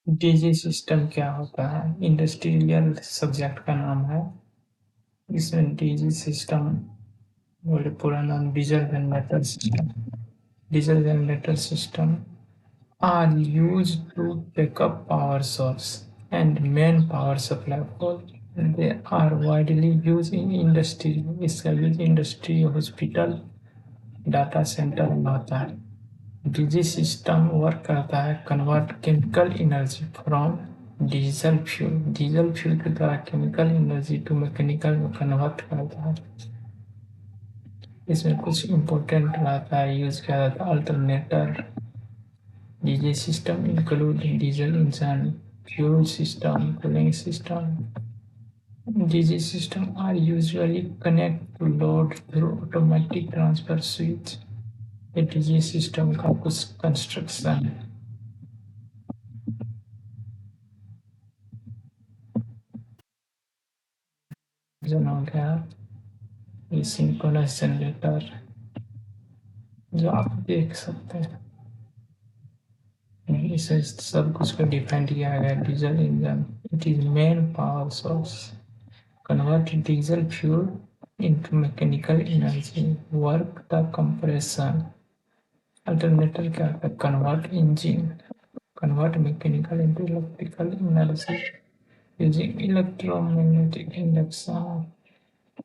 DG system क्या होता है? इंडस्ट्रियल सब्जेक्ट का नाम है। इसमें डीजी सिस्टम बोले पूरा नाम diesel generator system. Diesel generator system are used to pick up power source and main power supply pole. They are widely used in industry. इसका use industry, hospital, data centre में होता है। DG system work करता है convert chemical energy from diesel fuel. Diesel fuel के द्वारा chemical energy to mechanical में convert करता है। इसमें कुछ इम्पोर्टेंट रहता है, यूज किया जाता है alternator. DG system include diesel engine, fuel system, cooling system. DG system are usually connect to load through automatic transfer switch. ये DG system का कुछ कंस्ट्रक्शन हो गया। ये सिंक्रोनस जनरेटर जो आप देख सकते हैं, इसे सब कुछ को डिफाइन किया गया। Diesel engine, it is main power source, convert diesel fuel into mechanical energy, work the compression. Alternator क्या है? Convert engine, convert mechanical into electrical energy using electromagnetic induction,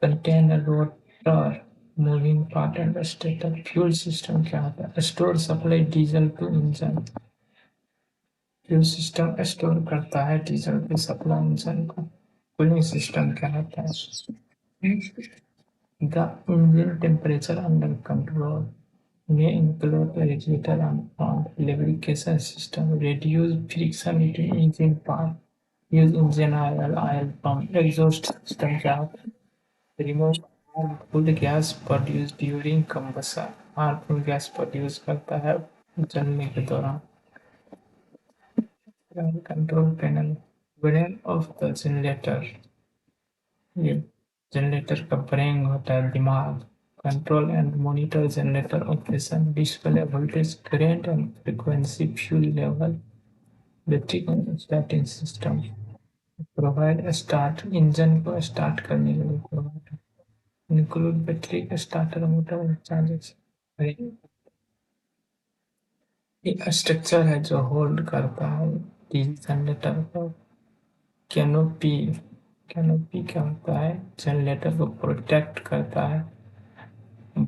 contain a rotor, moving part and stator. Fuel system क्या होता है? Store supply diesel to engine. Fuel system store करता है diesel के supply engine को। Cooling system क्या होता है? The engine temperature under control may include a radiator and pump. Lubrication system reduce friction between engine part. Use engine oil pump. Exhaust system क्या होता है? Remove harmful gas produced during combustion. Harmful gas produce करता है जलने के दौरान। Control panel. Brain of the generator. ये generator का ब्रेन होता है, दिमाग। Control and monitor generator operation, display voltage, current and frequency, fuel level. Battery starting system provide start, engine को स्टार्ट करने के लिए provide, include battery starter, motor charges. ये स्ट्रक्चर है जो होल्ड करता है जनरेटर को। कैनोपी, कैनोपी क्या होता है? जनरेटर को प्रोटेक्ट करता है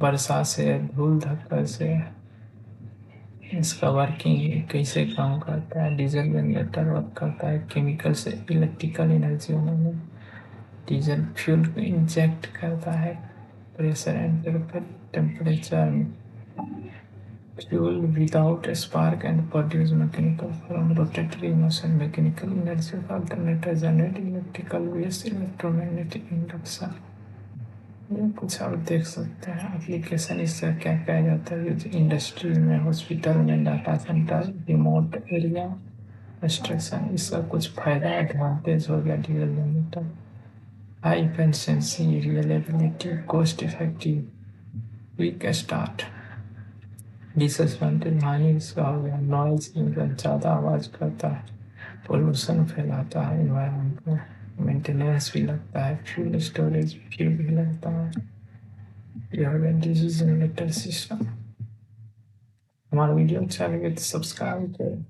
वर्षा से, धूल धक्कर से। इसका वर्किंग कैसे काम करता है? डीजल जनरेटर वर्क करता है केमिकल से इलेक्ट्रिकल एनर्जी होने में। डीजल फ्यूल को इंजेक्ट करता है प्रेशर एंड टेम्परेचर में। Fuel without spark and produce mechanical from rotary motion, mechanical energy of alternator generate electrical waves, electromagnetic induction. ये कुछ आप देख सकते हैं एप्लीकेशन इसका क्या कहा जाता है। यूज इंडस्ट्री में, हॉस्पिटल में, data centre, remote area construction. इसका कुछ फायदा एडवांटेज हो गया diesel generator. High efficiency, reliability, cost effective, quick start. Disadvantage हानि इसका हो गया नॉइज, इंजन ज़्यादा आवाज़ करता है, पोल्यूशन फैलाता है इन्वायरमेंट में, मेंटेनेंस भी लगता है, फ्यूल स्टोरेज फ्यूल भी लगता है। यह हो गया डीजी जनरेटर सिस्टम। हमारा वीडियो अच्छा लगे तो सब्सक्राइब करें।